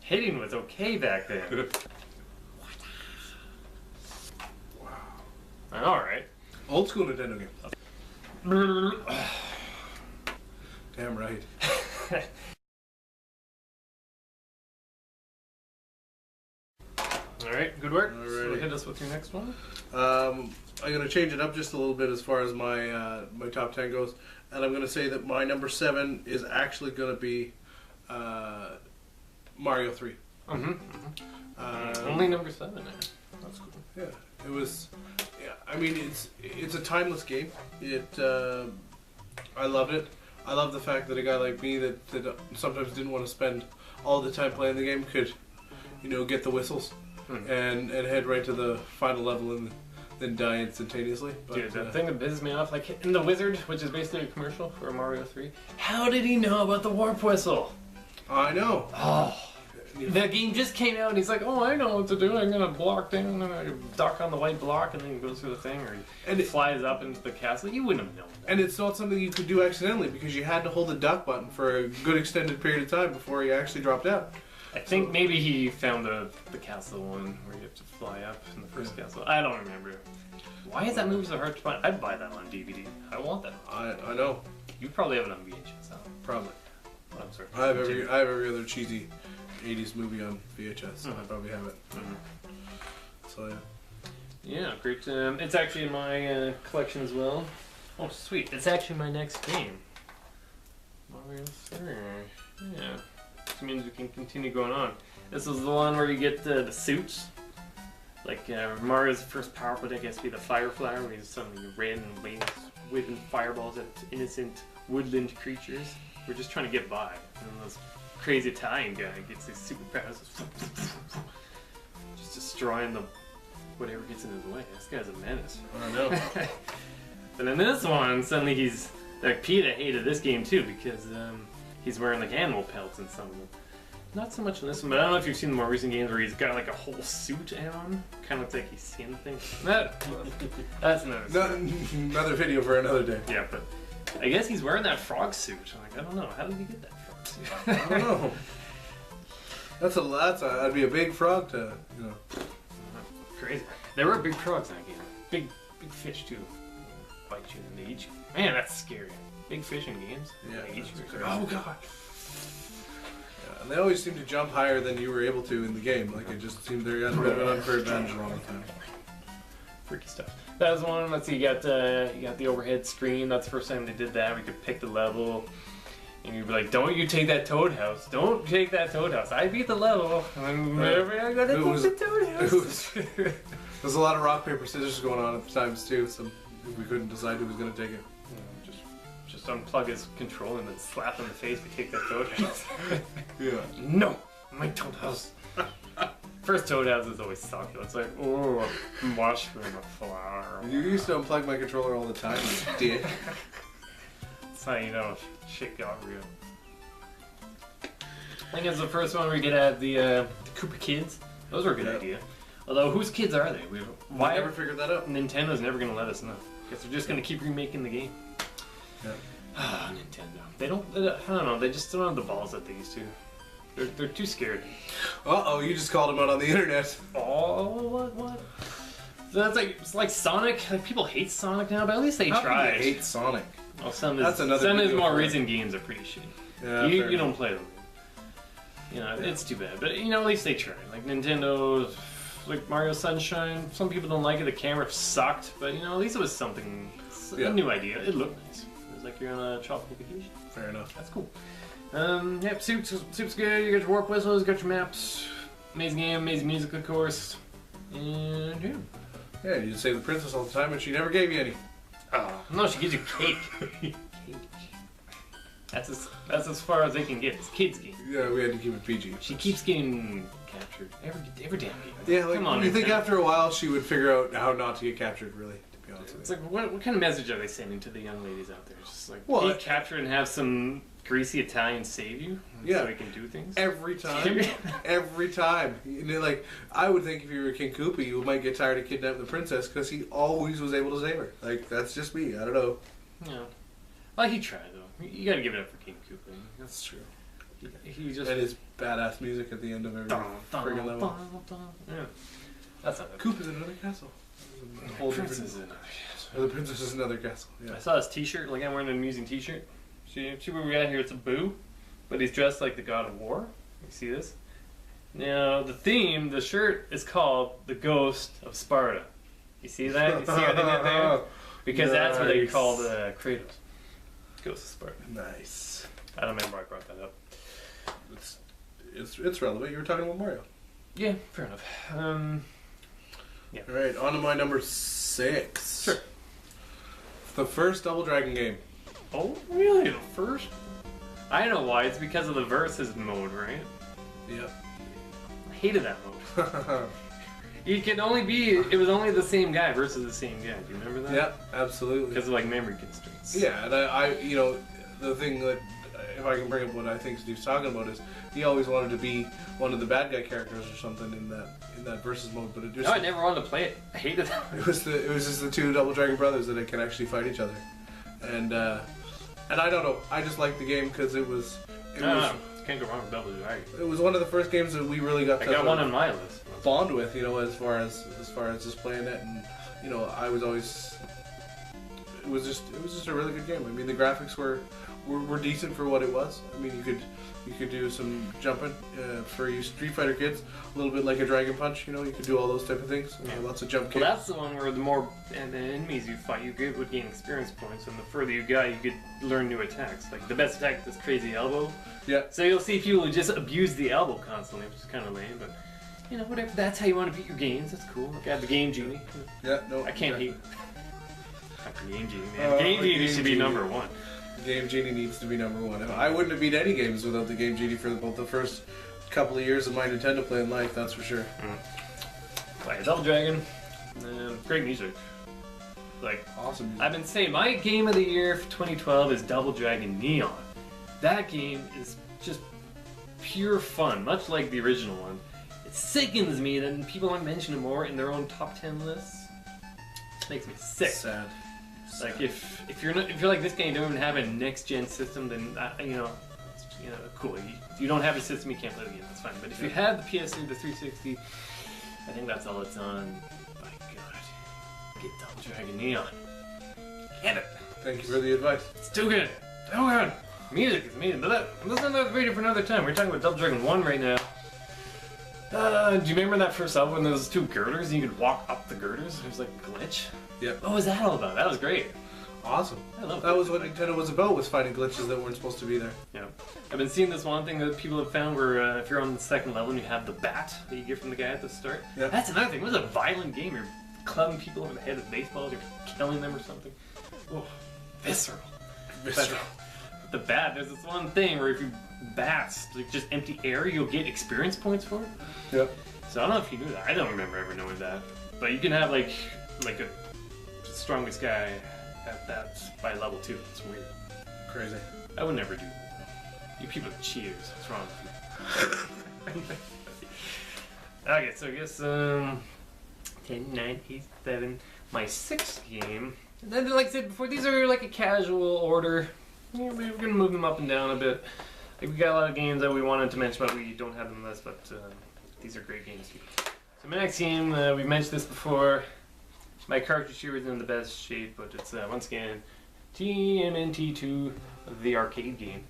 Hitting was okay back then. Wow. I know, right? Old school Nintendo game. Damn right. Alright, good work. Alrighty. So hit us with your next one. I'm going to change it up just a little bit as far as my my top 10 goes. And I'm going to say that my number 7 is actually going to be Mario 3. Only number 7 now. That's cool. Yeah, it was. Yeah, I mean it's a timeless game. I loved it. I love the fact that a guy like me that sometimes didn't want to spend all the time playing the game could, get the whistles and head right to the final level and then die instantaneously. But, dude, the thing that pisses me off, like in The Wizard, which is basically a commercial for Mario 3, how did he know about the warp whistle? I know. Oh. The game just came out and he's like, oh, I know what to do. I'm going to block down and I duck on the white block and then he goes through the thing or he flies up into the castle. You wouldn't have known that. And it's not something you could do accidentally because you had to hold the duck button for a good extended period of time before you actually dropped out. I think maybe he found the castle one where you have to fly up in the first castle. I don't remember. Why is that movie so hard to find? I'd buy that on DVD. I want that. I know. You probably have it on VHS. Huh? Probably. Oh, I'm sorry. I have every other cheesy 80s movie on VHS, so I probably have it. So yeah. Yeah, great. It's actually in my collection as well. Oh, sweet. It's actually my next game. Mario 3. Yeah. Which means we can continue going on. This is the one where you get the suits. Like Mario's first power-up, I guess, be the Fire Flower, where he's suddenly red and waving fireballs at innocent woodland creatures. We're just trying to get by. And this crazy Italian guy gets his superpowers, just destroying whatever gets in his way. This guy's a menace. I know. But in this one, suddenly he's like PETA hated this game too because he's wearing like animal pelts in some of them. Not so much in this one, but I don't know if you've seen the more recent games where he's got like a whole suit on. Kind of looks like he's seen things. That's another video for another day. Yeah, but I guess he's wearing that frog suit. I'm like, I don't know. How did he get that frog suit? I don't know. That'd be a big frog to, Crazy. There were big frogs in that game. Big fish too. Bite you and they eat you. Man, that's scary. Big fish in games. Yeah. They eat you. Oh god. And they always seem to jump higher than you were able to in the game. Like it just seemed they got a bit of an unfair advantage a lot of the time. Freaky stuff. That was one. Let's see. You got the overhead screen. That's the first time they did that. We could pick the level, and you'd be like, "Don't you take that Toad House? Don't take that Toad House. I beat the level, and I gotta take the Toad House." There's a lot of rock paper scissors going on at times too. So we couldn't decide who was gonna take it. Just unplug his control and then slap him in the face to take that Toad House. Yeah. No, my Toad House. First Toad House is always succulent. It's like, oh, mushroom, a flower. You used to unplug my controller all the time, you dick. That's how you know shit got real. I think it's the first one we get at the Koopa Kids. Those were a good idea. Although, whose kids are they? Why never figured that out? Nintendo never going to let us know. Guess they're just going to keep remaking the game. Yeah. Ah, Nintendo. I don't know, they just don't have the balls that they used to. They're too scared. Uh-oh, you just called them out on the internet. Oh, what? So that's it's like Sonic. Like, people hate Sonic now, but at least they tried. How can you hate Sonic? Well, some of his more recent games are pretty shitty. Yeah, you don't play them. It's too bad. But, at least they tried. Like, Nintendo, like Mario Sunshine, some people don't like it. The camera sucked, but, at least it was something, a new idea. It looked nice. It was like you're on a tropical vacation. Fair enough. That's cool. Yep, Soup's good. You got your warp whistles, you got your maps. Amazing game, amazing music, of course. And yeah. Yeah, you save the princess all the time and she never gave you any. Oh, no, she gives you cake. Cake. That's as far as they can get. It's kids' game. Yeah, we had to keep it PG. She keeps getting captured. Every damn game. Yeah, like, come on, you think after a while she would figure out how not to get captured, really, to be honest with you. It's like, what kind of message are they sending to the young ladies out there? Just like, get captured and have some greasy Italian save you so they can do things? Every time. Every time. Like, I would think if you were King Koopa, you might get tired of kidnapping the princess because he always was able to save her. Like, that's just me. I don't know. Yeah. Well, he tried, though. You gotta give it up for King Koopa. That's true. He just and his badass music at the end of every friggin' level. Yeah, that's not it. Coop is in another castle. The princess is in another castle. The princess is in another castle. Yeah. I saw his T-shirt. Like I'm wearing an amusing T-shirt. See where we got here? It's a Boo, but he's dressed like the god of war. You see this? Now the theme, the shirt is called the Ghost of Sparta. You see that? You see what they did there? Because that's what they call the Kratos. Ghost of Sparta. Nice. I don't remember I brought that up. It's relevant. You were talking about Mario. Yeah, fair enough. Yeah. All right, on to my number 6. Sure. The first Double Dragon game. Oh, really? The first? I know why. It's because of the versus mode, right? Yep. I hated that mode. You could only be. It was only the same guy versus the same guy. Do you remember that? Yep, absolutely. Because of like memory constraints. Yeah, and I, you know, the thing that, if I can bring up what I think Steve's talking about is he always wanted to be one of the bad guy characters or something in that versus mode, but it just. No, I never wanted to play it. I hated that. It was just the two Double Dragon brothers that can actually fight each other, and I don't know. I just liked the game because it was. Can't go wrong with Double Dragon. It was one of the first games that we really got. I got one on my list. Bond with, you know, as far as just playing it, and you know, I was always. It was just a really good game. I mean, the graphics were decent for what it was. I mean, you could do some jumping for you Street Fighter kids, a little bit like a Dragon Punch. You know, you could do all those type of things. Yeah. Lots of jump kicks. Well, that's the one where the more the enemies you fight, would gain experience points, and the further you got, you could learn new attacks. Like the best attack is crazy elbow. Yeah. So you'll see people who just abuse the elbow constantly, which is kind of lame, but you know, whatever. That's how you want to beat your games. That's cool. Like I have the Game Genie. Yeah. No. I can't hate. Fucking Game Genie, man. Game Genie should be number 1. Game Genie needs to be number 1. I wouldn't have beat any games without the Game Genie for both the first couple of years of my Nintendo playing life. That's for sure. Like Double Dragon, great music. Like Awesome music. I've been saying, my game of the year for 2012 is Double Dragon Neon. That game is just pure fun, much like the original one. It sickens me that people aren't mentioning it more in their own top 10 lists. It makes me sick. Sad. Like if you're like this game, you don't even have a next gen system, then cool. You don't have a system, you can't play the game. That's fine. But if you have the PS3, the 360, I think that's all it's on. By God, get Double Dragon Neon. Get it. Thank you for the advice. It's too good. Oh god, music is amazing. But let's read it for another time. We're talking about Double Dragon 1 right now. Do you remember that first level when there was 2 girders and you could walk up the girders? There's like a glitch. Yep. What was that all about? That was great. Awesome. I love that. Was what Nintendo was about, was finding glitches that weren't supposed to be there. Yeah. I've been seeing this one thing that people have found where if you're on the second level and you have the bat that you get from the guy at the start. Yep. That's another thing. It was a violent game. You're clubbing people over the head with baseballs. You're killing them or something. Oh, visceral. Visceral. But the bat, there's this one thing where if you bats, like just empty air, you'll get experience points for it. Yep. So I don't know if you knew that. I don't remember ever knowing that. But you can have like a strongest guy at that by level 2. It's weird. Crazy. I would never do that. You people are cheaters. What's wrong with you? Okay, so I guess 10, 9, 8, 7. My 6th game. And then, like I said before, these are like a casual order. Yeah, we're gonna move them up and down a bit. Like, we got a lot of games that we wanted to mention, but we don't have them on the list. But these are great games. So my next game, we've mentioned this before. My cartridge here isn't in the best shape, but it's once again TMNT2, the arcade game.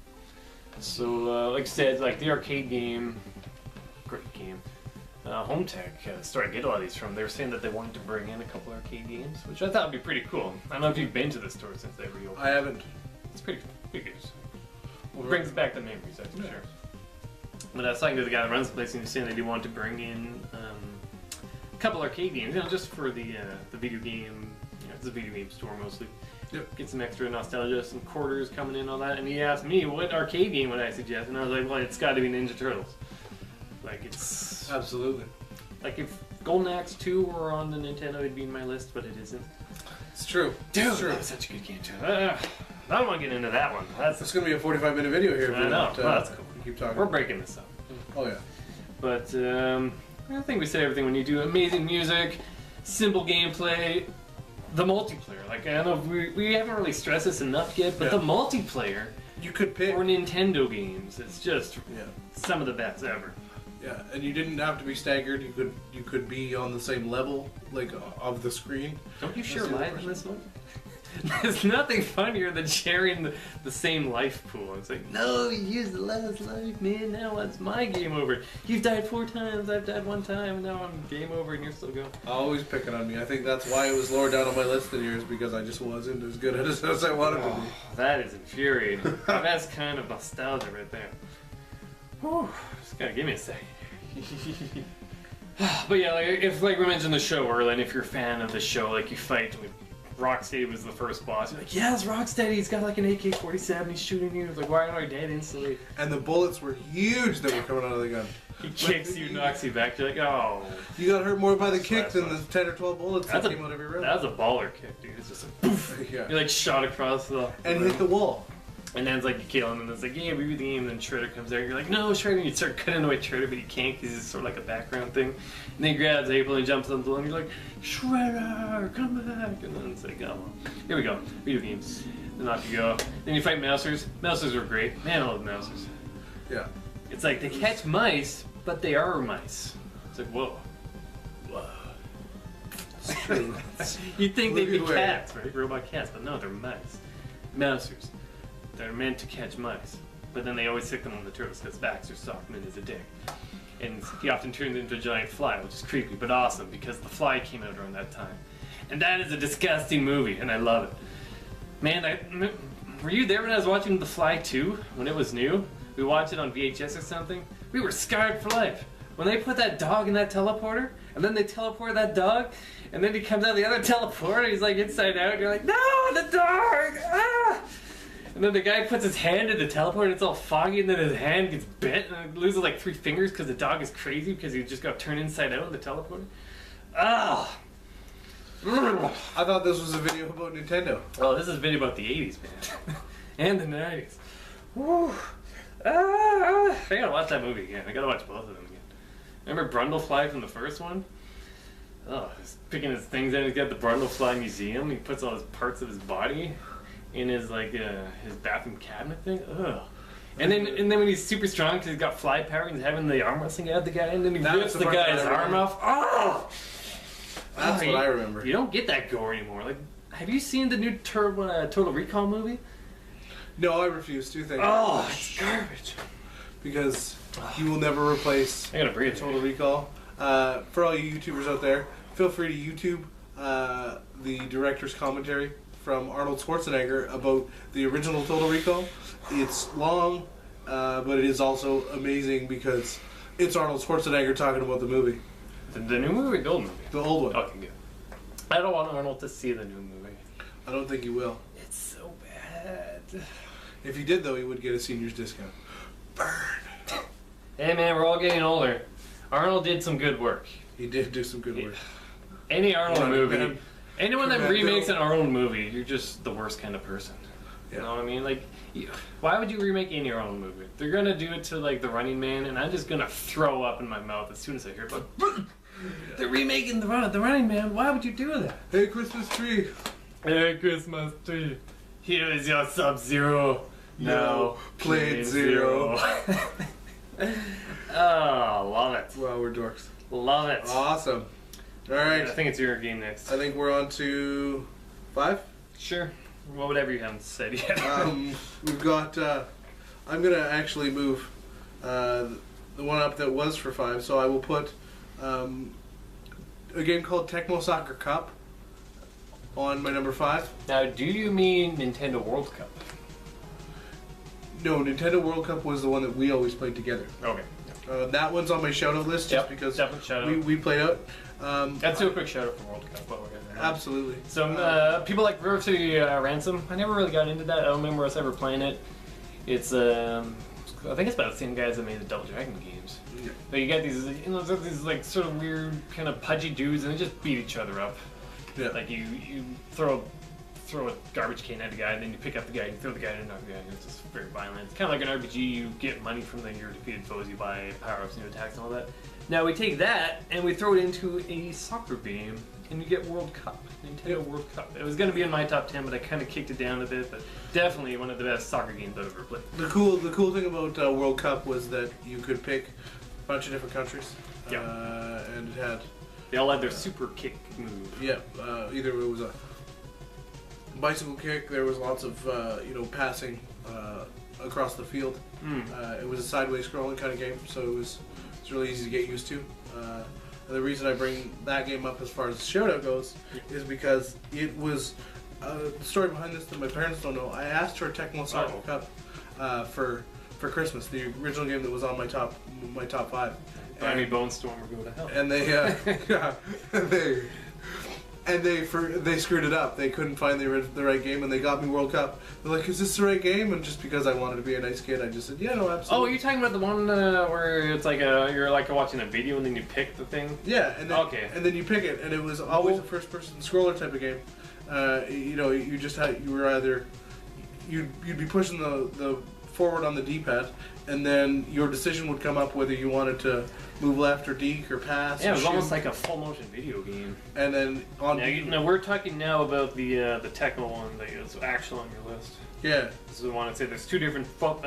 So, like I said, like the arcade game, great game. Home Tech started to get a lot of these from. They were saying that they wanted to bring in a couple arcade games, which I thought would be pretty cool. I don't know if you've been to the store since they reopened. I haven't. It's pretty good. It brings back the memories, that's for sure. But I was talking to the guy that runs the place, and he was saying they do want to bring in a couple arcade games, just for the video game. It's a video game store mostly. Yep. Get some extra nostalgia, some quarters coming in, all that. And he asked me what arcade game would I suggest, and I was like, well, it's got to be Ninja Turtles. Like it's absolutely. Like if Golden Axe 2 were on the Nintendo, it'd be in my list, but it isn't. It's true. Dude, it's true. that was such a good game too. I don't want to get into that one. It's going to be a 45-minute video here. I know. That's cool. Keep talking. We're breaking this up. Oh yeah. But I think we said everything when you do amazing music, simple gameplay, the multiplayer. Like I don't know if we haven't really stressed this enough yet, but the multiplayer you could pick. Or Nintendo games. It's just Yeah. some of the best ever. Yeah, and you didn't have to be staggered. You could be on the same level, like of the screen. Don't you That's share the other life in person. this one? There's nothing funnier than sharing the same life pool. It's like, no, you used the last life, man. Now it's my game over. You've died 4 times. I've died 1 time. And now I'm game over, and you're still going. Always picking on me. I think that's why it was lower down on my list than yours, because I just wasn't as good at it as I wanted to be. That is infuriating. That's kind of nostalgia right there. Whew, just gotta give me a second. But yeah, like if like we mentioned the show earlier, and if you're a fan of the show, like you fight with Rocksteady was the first boss. You're like, yes, Rocksteady. He's got like an AK-47. He's shooting you. It's like, why am I dead instantly? And the bullets were huge that were coming out of the gun. He kicks you, knocks you back. You're like, oh. You got hurt more by the kick than the That's 10 or 12 bullets that came out every round. That was a baller kick, dude. It's just like, poof. Yeah. You're like shot across the And room. hit the wall. And then it's like you kill him, and it's like, yeah, we beat the game. And then Shredder comes there, and you're like, no, Shredder. And you start cutting away Shredder, but you can't because he's sort of like a background thing. And then he grabs April and he jumps on the balloon. And you're like, Shredder, come back. And then it's like, oh, well, here we go. Video games. Then off you go. Then you fight Mousers. Mousers were great. Man, I love Mousers. Yeah. It's like they catch mice, but they are mice. It's like, whoa. Whoa. It's true. You'd think they'd be Look at cats, right? Robot cats, but no, they're mice. Mousers. They're meant to catch mice. But then they always stick them on the turtles because Baxter Stockman is a dick. And he often turns into a giant fly, which is creepy, but awesome because the fly came out around that time. And that is a disgusting movie, and I love it. Man, were you there when I was watching The Fly 2? When it was new? We watched it on VHS or something? We were scarred for life. When they put that dog in that teleporter, and then they teleport that dog, and then he comes out of the other teleporter, he's like inside out, and you're like, no, the dog! Ah! And then the guy puts his hand in the teleporter, and it's all foggy, and then his hand gets bent, and it loses like 3 fingers because the dog is crazy because he just got turned inside out in the teleporter. Ah! I thought this was a video about Nintendo. Oh, this is a video about the 80s, man. And the 90s. Woo! I gotta watch that movie again. I gotta watch both of them again. Remember Brundlefly from the first one? Oh, he's picking his things in. He's got the Brundlefly Museum. He puts all his parts of his body in his like his bathroom cabinet thing. Ugh. And then when he's super strong because he's got fly power, he's having the arm wrestling at the guy, and then he That rips was the the part guy's that I arm remember. off. Oh! That's what I remember. You don't get that gore anymore. Like, have you seen the new Total Recall movie? No, I refuse to. Thank you. Oh, it's garbage. Because you will never replace I gotta breathe. Total Recall. For all you YouTubers out there, feel free to YouTube the director's commentary from Arnold Schwarzenegger about the original Total Recall. It's long, but it is also amazing because it's Arnold Schwarzenegger talking about the movie. The new movie or the old movie? The old one. Okay, good. I don't want Arnold to see the new movie. I don't think he will. It's so bad. If he did, though, he would get a senior's discount. Burn. Hey man, we're all getting older. Arnold did some good work. He did do some good work. Any Arnold Yeah, movie, man. anyone that Commando. remakes an Arnold movie, you're just the worst kind of person. Yeah. You know what I mean? Like, why would you remake any Arnold movie? They're gonna do it to like The Running Man, and I'm just gonna throw up in my mouth as soon as I hear it. Like, they're remaking the Running Man. Why would you do that? Hey, Christmas tree. Hey, Christmas tree. Here is your Sub-Zero. Now, Plate Zero. Oh, love it. Wow, we're dorks. Love it. Awesome. All right. I think it's your game next. I think we're on to 5. Sure. Well, whatever you haven't said yet. We've got. I'm gonna actually move the one up that was for 5. So I will put a game called Tecmo Soccer Cup on my number 5. Now, do you mean Nintendo World Cup? No, Nintendo World Cup was the one that we always played together. Okay. That one's on my shout-out list just because definitely shout out. we played out. Let's do a quick shout out for World Cup while we're getting there. Absolutely. So, people like River Ransom. I never really got into that. I don't remember us ever playing it. It's I think it's about the same guys that made the Double Dragon games. Yeah. But you got these, these like sort of weird kind of pudgy dudes, and they just beat each other up. Yeah. Like you throw a garbage can at a guy, and then you pick up the guy, and you throw the guy, and knock the guy. It's just very violent. It's kind of like an RPG. You get money from your defeated foes. You buy power-ups, new attacks, and all that. Now we take that and we throw it into a soccer game and you get World Cup, Nintendo World Cup. It was going to be in my top 10, but I kind of kicked it down a bit. But definitely one of the best soccer games I've ever played. The cool thing about World Cup was that you could pick a bunch of different countries. Yeah. And it had. They all had their super kick move. Yeah. Either it was a bicycle kick. There was lots of passing across the field. It was a sideways scrolling kind of game, so it's really easy to get used to. And the reason I bring that game up as far as Shoutout goes is because it was the story behind this that my parents don't know. I asked for a Tecmo Soccer Cup for Christmas, the original game that was on my top 5. Buy me Bone Storm or go to hell. And they screwed it up. They couldn't find the right game, and they got me World Cup. They're like, "Is this the right game?" And just because I wanted to be a nice kid, I just said, "Yeah, no, absolutely." Oh, you're talking about the one where it's like you're like watching a video and then you pick the thing. Yeah, and then, okay. And then you pick it, and it was always a first-person scroller type of game. You'd be pushing the forward on the D-pad, and then your decision would come up whether you wanted to move left or deke or pass. Yeah, it was shoot. almost like a full motion video game. And then on. Now we're talking now about the Tecmo one that is actually on your list. Yeah. This is the one I'd say there's two different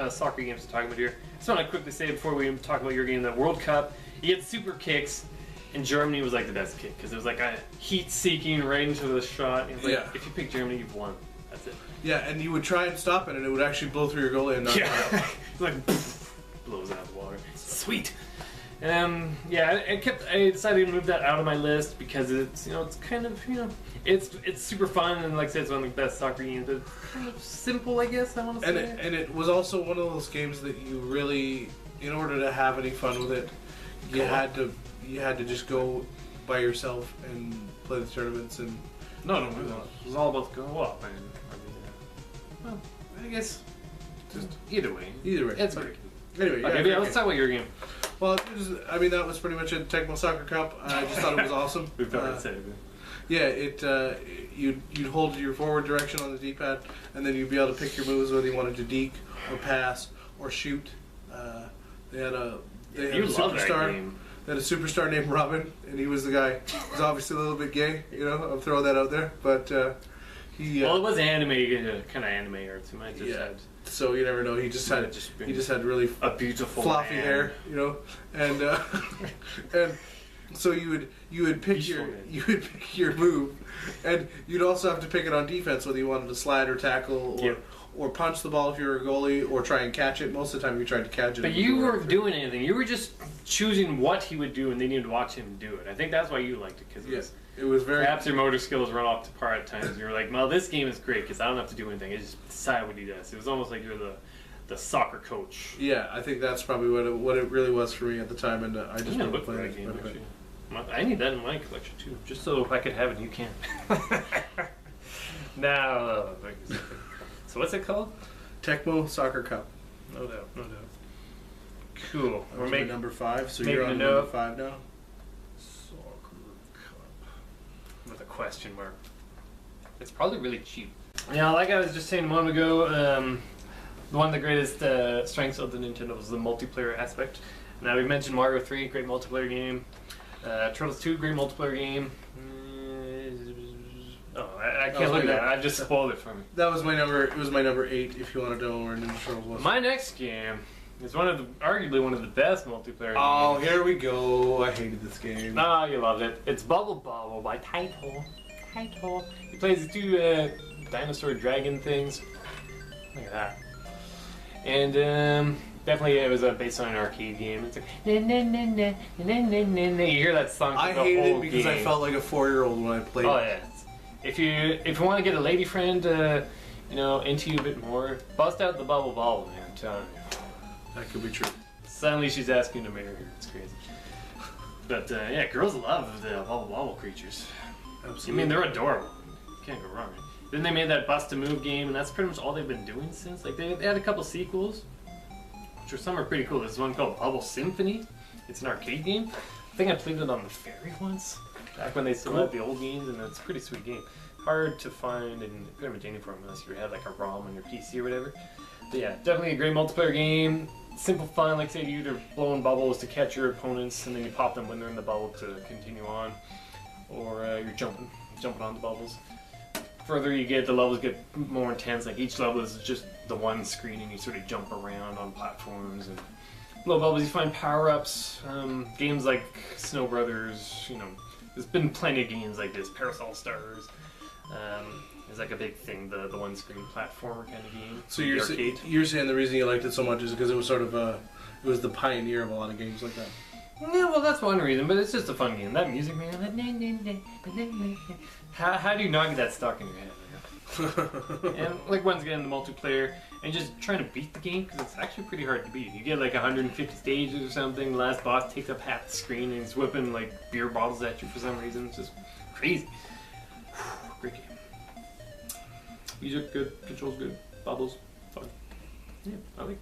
soccer games to talk about here. I just want to quickly say before we talk about your game, that World Cup, you get super kicks, and Germany was like the best kick because it was like a heat-seeking right into the shot. It was like, if you pick Germany, you've won. That's it. Yeah, and you would try and stop it, and it would actually blow through your goalie and knock it out. It's like blows out of the water. Sweet. I decided to move that out of my list because it's kind of it's super fun, and like I said, it's one of the best soccer games. But it's kind of simple, I guess I want to say. And it was also one of those games that you really, in order to have any fun with it, you had to just go by yourself and play the tournaments and. No, it was all about go up and. Well, I guess just either way, it's great. Anyway, let's talk about your game. Well, that was pretty much a Tecmo Soccer Cup. I just thought it was awesome. We've already said it. Yeah, you'd hold your forward direction on the D-pad, and then you'd be able to pick your moves whether you wanted to deke or pass or shoot. They had a superstar. They had a superstar named Robin, and he was the guy. He was obviously a little bit gay, I'm throwing that out there, but he. Well, it was anime, kind of anime arts. He might just had. So you never know. He just had really a beautiful fluffy man. hair, and and so you would pick your move, and you'd also have to pick it on defense whether you wanted to slide or tackle or punch the ball if you were a goalie or try and catch it. Most of the time you tried to catch it. But you weren't doing anything. You were just choosing what he would do, and then you'd watch him do it. I think that's why you liked it because it was very. Perhaps your motor skills run off to par at times. You were like, well, this game is great because I don't have to do anything. I just decide what he does. It was almost like you're the soccer coach. Yeah, I think that's probably what it really was for me at the time, and I just remember playing that game. Actually. I need that in my collection too, just so I could have it. You can't. No. So what's it called? Tecmo Soccer Cup. No doubt. Cool. We're making number 5, so you're you're on number 5 now. Soccer Cup with a question mark. It's probably really cheap. Yeah, like I was just saying a moment ago, one of the greatest strengths of the Nintendo was the multiplayer aspect. Now we mentioned Mario 3, great multiplayer game. Turtles 2, great multiplayer game. I can't look at that. I just spoiled it for me. That was my number. It was my number 8. If you want to know where Ninja Turtles was. My next game is arguably one of the best multiplayer games. Oh, here we go. I hated this game. No, you loved it. It's Bubble Bobble by Taito. He plays the two dinosaur dragon things. Look at that. And definitely it was based on an arcade game. It's like na na na na na na na na. You hear that song? I hated it because I felt like a 4-year-old when I played it. Oh yeah. If you want to get a lady friend, into you a bit more, bust out the Bubble Bobble, man. I'm telling you. That could be true. Suddenly she's asking to marry her. It's crazy. But girls love the Bubble Bobble creatures. Absolutely. I mean, they're adorable. Can't go wrong. Then they made that Bust a Move game, and that's pretty much all they've been doing since. Like they had a couple sequels, which some are pretty cool. There's one called Bubble Symphony. It's an arcade game. I think I played it on the ferry once, back when they still had the old games, and it's a pretty sweet game. Hard to find in pretty much any form unless you had like a ROM on your PC or whatever. But yeah, definitely a great multiplayer game. Simple fun, like say you're blowing bubbles to catch your opponents, and then you pop them when they're in the bubble to continue on. or you're jumping on the bubbles. Further you get, the levels get more intense. Like each level is just the one screen, and you sort of jump around on platforms and blow bubbles. You find power-ups. Games like Snow Brothers. You know, there's been plenty of games like this. Parasol Stars is like a big thing. The one screen platformer kind of game. So you're saying the reason you liked it so much is because it was sort of it was the pioneer of a lot of games like that. Yeah, well, that's one reason, but it's just a fun game. That music, man. How do you not get that stuck in your head? And like once again, the multiplayer and just trying to beat the game, because it's actually pretty hard to beat. You get like 150 stages or something. The last boss takes up half the screen and he's whipping like beer bottles at you for some reason. It's just crazy. Great game. Music good, controls good, bubbles fun. Yeah, I like it.